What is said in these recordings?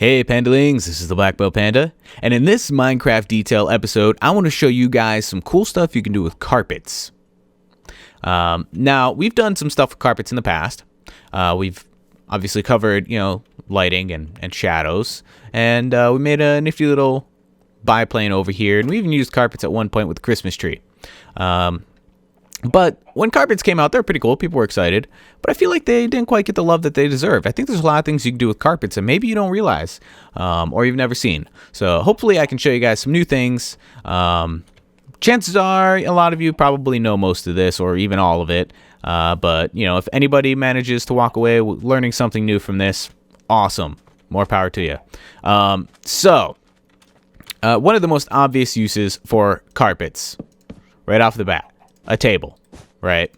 Hey Pandalings, this is the Black Belt Panda, and in this Minecraft detail episode, I want to show you guys some cool stuff you can do with carpets. Now, we've done some stuff with carpets in the past. We've obviously covered, lighting and shadows, and we made a nifty little biplane over here, and we even used carpets at one point with the Christmas tree. But when carpets came out, they're pretty cool. People were excited. But I feel like they didn't quite get the love that they deserved. I think there's a lot of things you can do with carpets that maybe you don't realize or you've never seen. So hopefully I can show you guys some new things. Chances are a lot of you probably know most of this or even all of it. But, if anybody manages to walk away learning something new from this, awesome. More power to you. So one of the most obvious uses for carpets, right off the bat. A table, right?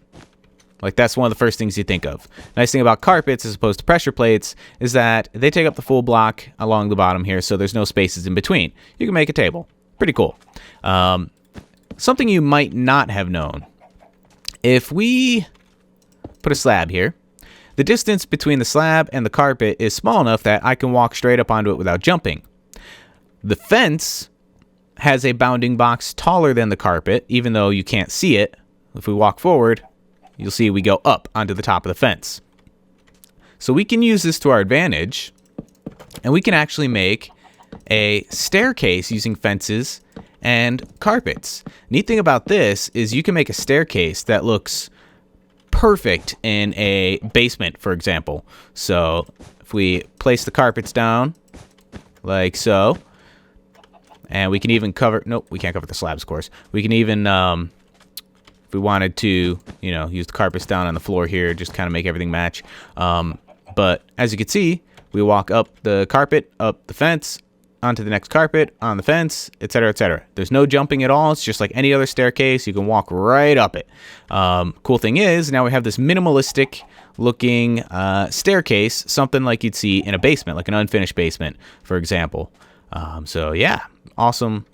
Like that's one of the first things you think of. Nice thing about carpets as opposed to pressure plates is that they take up the full block along the bottom here, so there's no spaces in between. You can make a table. Pretty cool. Something you might not have known. If we put a slab here, the distance between the slab and the carpet is small enough that I can walk straight up onto it without jumping. The fence has a bounding box taller than the carpet, even though you can't see it. If we walk forward, you'll see we go up onto the top of the fence. So we can use this to our advantage, and we can actually make a staircase using fences and carpets. Neat thing about this is you can make a staircase that looks perfect in a basement, for example. So if we place the carpets down like so, and we can even cover, nope, we can't cover the slabs, of course. We can even, if we wanted to, use the carpets down on the floor here, just kind of make everything match. But as you can see, we walk up the carpet, up the fence, onto the next carpet, on the fence, etc., etc. There's no jumping at all. It's just like any other staircase. You can walk right up it. Cool thing is, now we have this minimalistic looking staircase, something like you'd see in a basement, like an unfinished basement, for example. So yeah. Awesome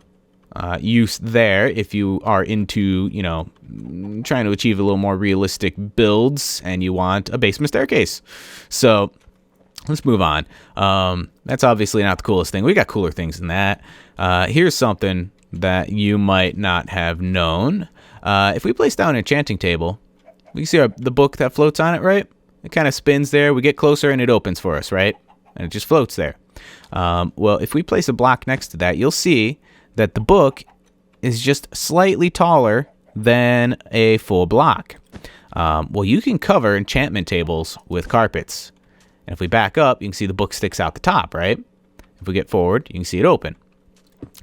use there if you are into, trying to achieve a little more realistic builds and you want a basement staircase. So let's move on. That's obviously not the coolest thing. We got cooler things than that. Here's something that you might not have known. If we place down an enchanting table, we can see the book that floats on it, right? It kind of spins there. We get closer and it opens for us, right? And it just floats there. Well, if we place a block next to that, you'll see that the book is just slightly taller than a full block. Well, you can cover enchantment tables with carpets. And if we back up, you can see the book sticks out the top, right? If we get forward, you can see it open.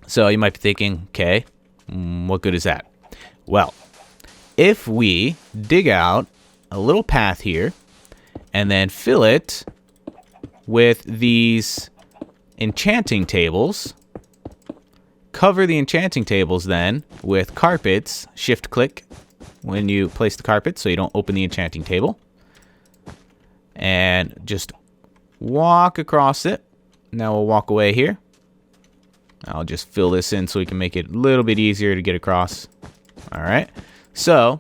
So you might be thinking, okay, what good is that? Well, if we dig out a little path here and then fill it with these enchanting tables, cover the enchanting tables then with carpets, shift click when you place the carpet so you don't open the enchanting table, and just walk across it. Now we'll walk away here. I'll just fill this in so we can make it a little bit easier to get across. Alright, so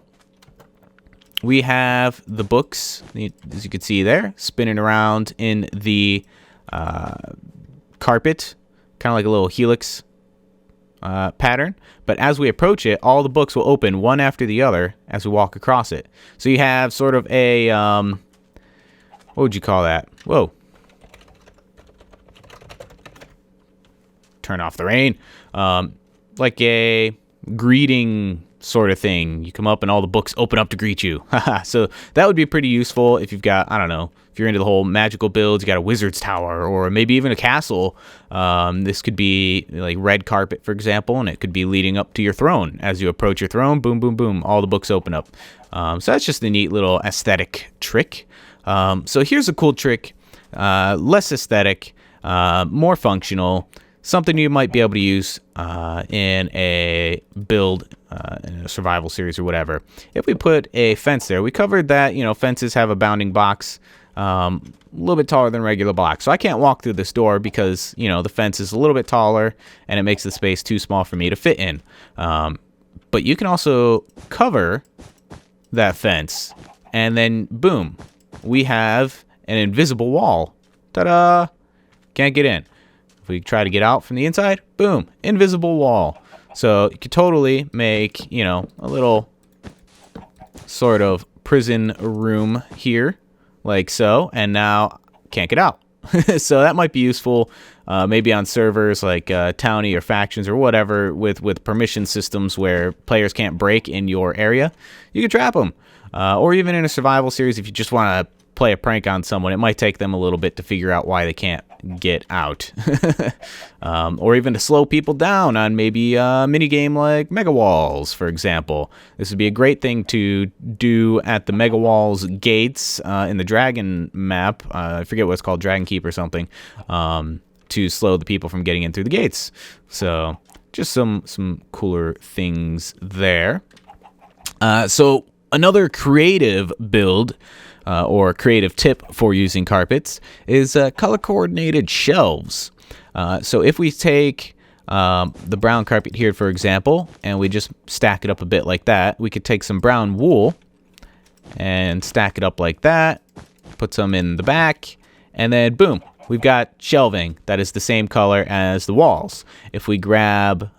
we have the books, as you can see there, spinning around in the carpet, kind of like a little helix pattern. But as we approach it, all the books will open one after the other as we walk across it. So you have sort of a, what would you call that? Whoa. Turn off the rain. Like a greeting sort of thing. You come up and all the books open up to greet you. So that would be pretty useful if you've got, I don't know, if you're into the whole magical builds, you got a wizard's tower or maybe even a castle. This could be like red carpet, for example, and it could be leading up to your throne. As you approach your throne, boom, boom, boom, all the books open up. So that's just a neat little aesthetic trick. So here's a cool trick, less aesthetic, more functional, something you might be able to use in a build, in a survival series or whatever. If we put a fence there, we covered that, fences have a bounding box, a little bit taller than regular blocks. So I can't walk through this door because, the fence is a little bit taller and it makes the space too small for me to fit in. But you can also cover that fence and then boom, we have an invisible wall. Ta-da! Can't get in. we try to get out from the inside, boom, invisible wall. So you could totally make, you know, a little sort of prison room here, like so, and now can't get out. So that might be useful, maybe on servers like Townie or Factions or whatever, with permission systems where players can't break in your area. You can trap them, or even in a survival series if you just want to play a prank on someone. It might take them a little bit to figure out why they can't get out, or even to slow people down on maybe a mini game like Mega Walls, for example. This would be a great thing to do at the Mega Walls gates in the Dragon map. I forget what it's called, Dragon Keep or something, to slow the people from getting in through the gates. So just some cooler things there. So another creative build or creative tip for using carpets is color-coordinated shelves. So if we take the brown carpet here, for example, and we just stack it up a bit like that, we could take some brown wool and stack it up like that, put some in the back, and then boom, we've got shelving that is the same color as the walls. If we grab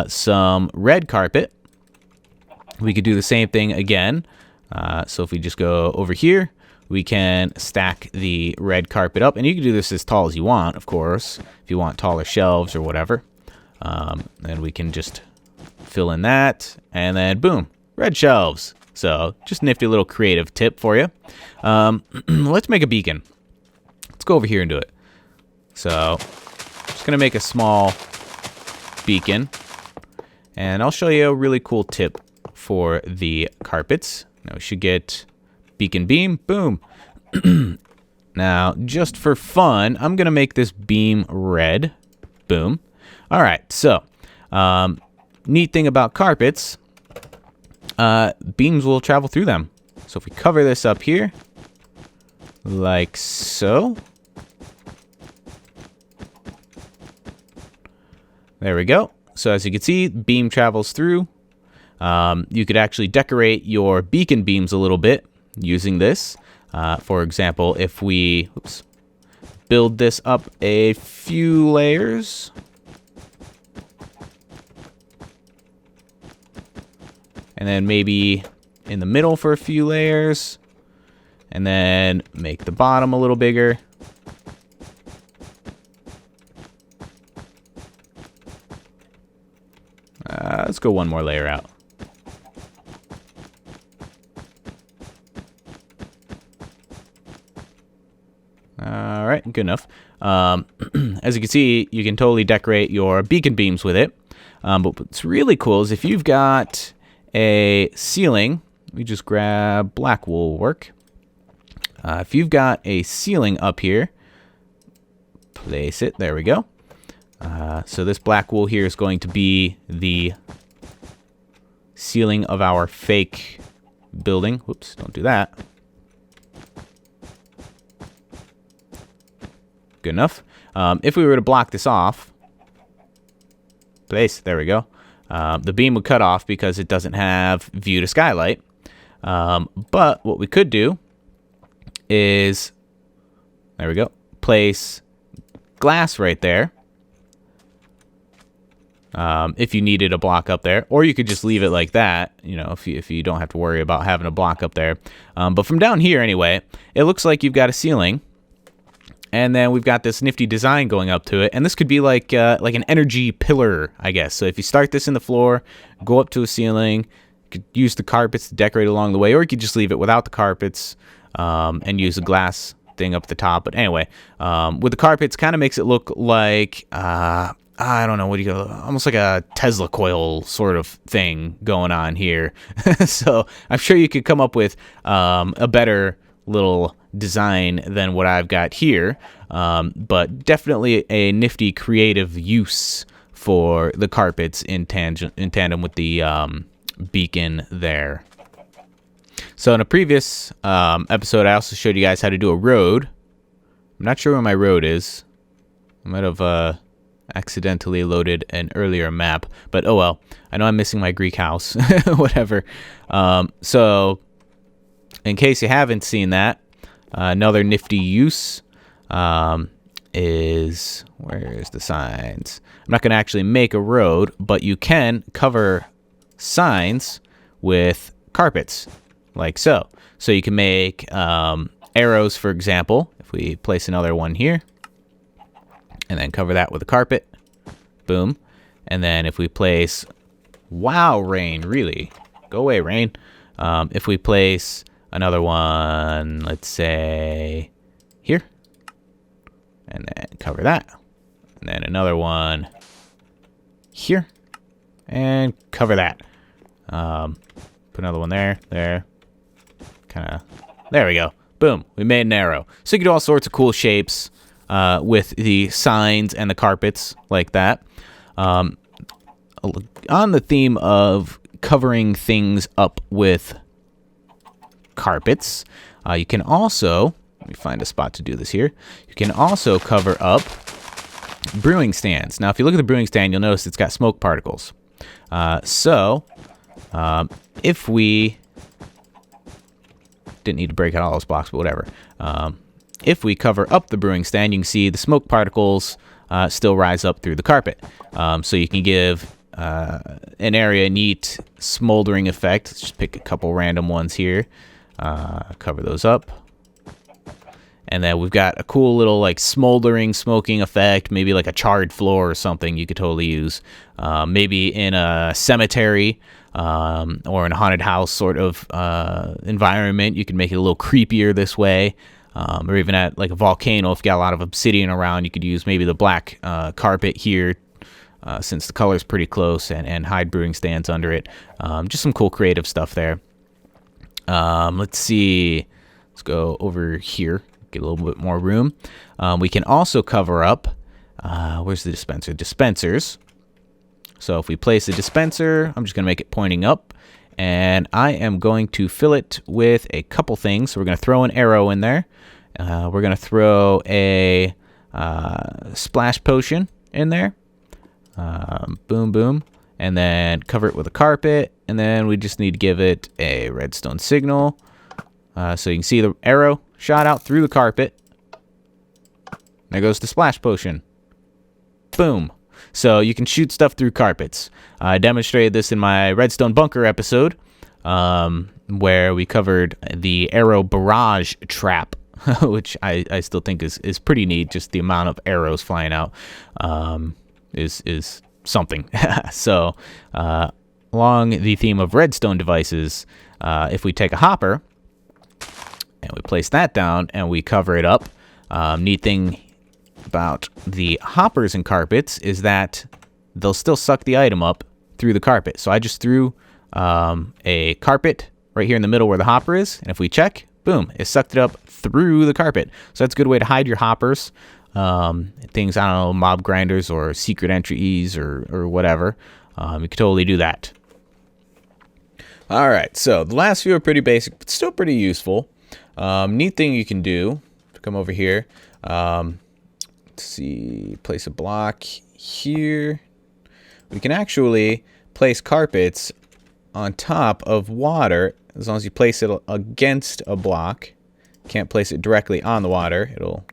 some red carpet, we could do the same thing again. So if we just go over here, we can stack the red carpet up, and you can do this as tall as you want, of course, if you want taller shelves or whatever. And we can just fill in that, and then boom, red shelves. So just nifty little creative tip for you. Let's make a beacon. Let's go over here and do it. So just gonna make a small beacon, and I'll show you a really cool tip for the carpets. Now we should get beacon beam, boom. Now, just for fun, I'm going to make this beam red, boom. All right, so neat thing about carpets, beams will travel through them. So if we cover this up here, like so. There we go. So as you can see, beam travels through. You could actually decorate your beacon beams a little bit using this. For example, if we build this up a few layers, and then maybe in the middle for a few layers, and then make the bottom a little bigger. Let's go one more layer out. All right, good enough. As you can see, you can totally decorate your beacon beams with it. But what's really cool is if you've got a ceiling, we just grab black wool will work. If you've got a ceiling up here, place it. There we go. So this black wool here is going to be the ceiling of our fake building. Whoops, don't do that. Good enough. If we were to block this off, place, there we go. The beam would cut off because it doesn't have view to skylight. But what we could do is, there we go, place glass right there. If you needed a block up there, or you could just leave it like that, you know, if you don't have to worry about having a block up there. But from down here anyway, it looks like you've got a ceiling, and then we've got this nifty design going up to it, and this could be like an energy pillar, I guess. So if you start this in the floor, go up to a ceiling, you could use the carpets to decorate along the way, or you could just leave it without the carpets and use a glass thing up at the top. But anyway, with the carpets, kind of makes it look like I don't know, what do you go, almost like a Tesla coil sort of thing going on here. So I'm sure you could come up with a better little design than what I've got here, but definitely a nifty creative use for the carpets in tandem with the beacon there. So in a previous episode, I also showed you guys how to do a road. I'm not sure where my road is. I might have accidentally loaded an earlier map, but oh well. I know I'm missing my Greek house. Whatever. So in case you haven't seen that, another nifty use is, where's the signs? I'm not going to actually make a road, but you can cover signs with carpets, like so. So you can make arrows, for example. If we place another one here, and then cover that with a carpet, boom. And then if we place, wow, rain, really? Go away, rain. If we place another one, let's say here, and then cover that. And then another one here, and cover that. Put another one there, kind of, there we go. Boom, we made an arrow. So you can do all sorts of cool shapes with the signs and the carpets like that. On the theme of covering things up with carpets, you can also, let me find a spot to do this here. You can also cover up brewing stands. Now, if you look at the brewing stand, you'll notice it's got smoke particles. If we didn't need to break out all those blocks, but whatever. If we cover up the brewing stand, you can see the smoke particles still rise up through the carpet. So you can give an area a neat smoldering effect. Let's just pick a couple random ones here. Cover those up. And then we've got a cool little like smoldering, smoking effect, maybe like a charred floor or something you could totally use. Maybe in a cemetery or in a haunted house sort of environment, you can make it a little creepier this way. Or even at like a volcano, if you got a lot of obsidian around, you could use maybe the black carpet here, since the color's pretty close, and hide brewing stands under it. Just some cool creative stuff there. Let's see. Let's go over here. Get a little bit more room. We can also cover up, where's the dispenser? Dispensers. So if we place a dispenser, I'm just going to make it pointing up, and I am going to fill it with a couple things. So we're going to throw an arrow in there. We're going to throw a splash potion in there. Boom, boom. And then cover it with a carpet. And then we just need to give it a redstone signal. So you can see the arrow shot out through the carpet. There goes the splash potion. Boom. So you can shoot stuff through carpets. I demonstrated this in my redstone bunker episode, where we covered the arrow barrage trap, which I still think is pretty neat. Just the amount of arrows flying out is something. So along the theme of redstone devices, if we take a hopper and we place that down and we cover it up, neat thing about the hoppers and carpets is that they'll still suck the item up through the carpet. So I just threw a carpet right here in the middle where the hopper is, and if we check, boom, it sucked it up through the carpet. So that's a good way to hide your hoppers. Things, I don't know, mob grinders or secret entries or whatever. You could totally do that. All right, so the last few are pretty basic, but still pretty useful. Neat thing you can do, come over here. Let's see, place a block here. We can actually place carpets on top of water as long as you place it against a block. Can't place it directly on the water. It'll,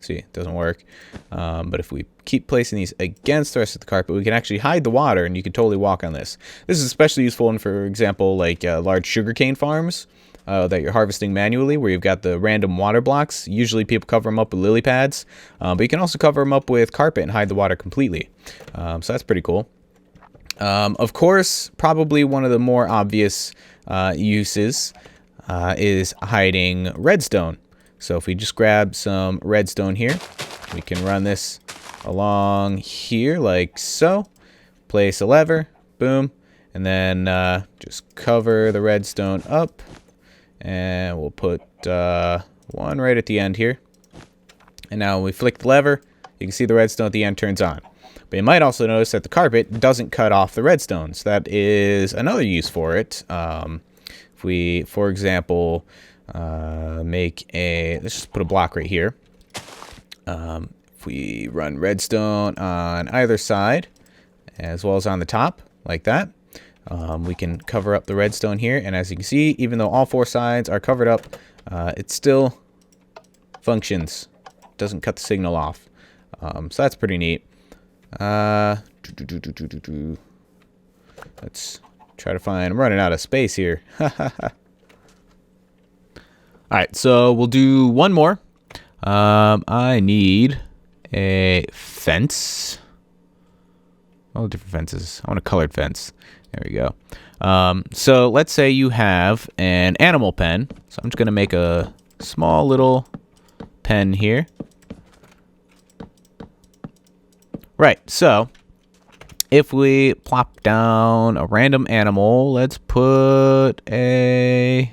see, it doesn't work. But if we keep placing these against the rest of the carpet, we can actually hide the water, and you can totally walk on this. This is especially useful in, for example, like large sugarcane farms that you're harvesting manually, where you've got the random water blocks. Usually people cover them up with lily pads, but you can also cover them up with carpet and hide the water completely. So that's pretty cool. Of course, probably one of the more obvious uses is hiding redstone. So if we just grab some redstone here, we can run this along here like so. Place a lever, boom, and then just cover the redstone up. And we'll put one right at the end here. And now when we flick the lever, you can see the redstone at the end turns on. But you might also notice that the carpet doesn't cut off the redstone. So that is another use for it. If we, for example, make a, let's just put a block right here. If we run redstone on either side, as well as on the top, like that, we can cover up the redstone here. And as you can see, even though all four sides are covered up, it still functions. Doesn't cut the signal off. So that's pretty neat. Let's try to find... I'm running out of space here. Alright, so we'll do one more. I need a fence. All the different fences. I want a colored fence. There we go. So let's say you have an animal pen. So I'm just going to make a small little pen here. Right, so if we plop down a random animal, let's put a...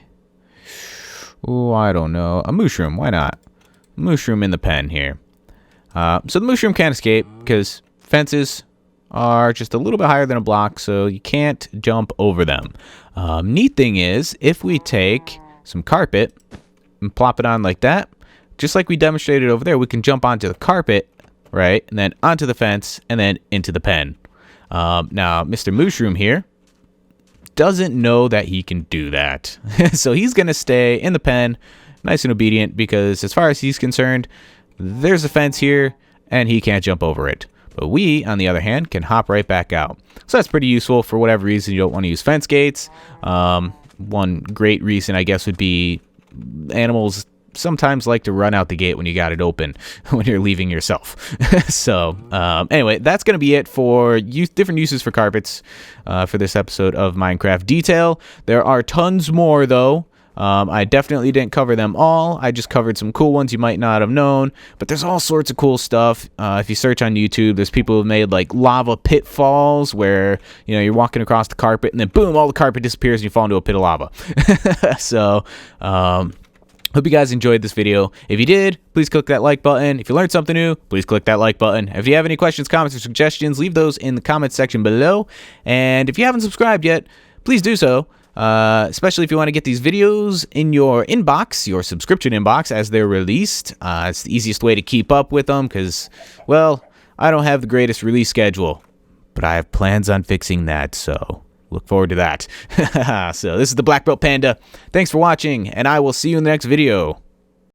Oh, I don't know. A mushroom, why not? Mushroom in the pen here. So the mushroom can't escape because fences are just a little bit higher than a block, so you can't jump over them. Neat thing is, if we take some carpet and plop it on like that, just like we demonstrated over there, we can jump onto the carpet, right, and then onto the fence, and then into the pen. Now, Mr. Mushroom here doesn't know that he can do that. So he's going to stay in the pen, nice and obedient, because as far as he's concerned, there's a fence here, and he can't jump over it. But we, on the other hand, can hop right back out. So that's pretty useful for whatever reason you don't want to use fence gates. One great reason, I guess, would be animals sometimes like to run out the gate when you got it open when you're leaving yourself. So anyway, that's going to be it for different uses for carpets for this episode of Minecraft Detail. There are tons more, though. I definitely didn't cover them all. I just covered some cool ones you might not have known, but there's all sorts of cool stuff. If you search on YouTube, there's people who've made like lava pitfalls where, you know, you're walking across the carpet and then boom, all the carpet disappears and you fall into a pit of lava. So, hope you guys enjoyed this video. If you did, please click that like button. If you learned something new, please click that like button. If you have any questions, comments, or suggestions, leave those in the comments section below. And if you haven't subscribed yet, please do so. Especially if you want to get these videos in your inbox, your subscription inbox, as they're released. It's the easiest way to keep up with them because, well, I don't have the greatest release schedule, but I have plans on fixing that, so look forward to that. So this is the Black Belt Panda. Thanks for watching, and I will see you in the next video.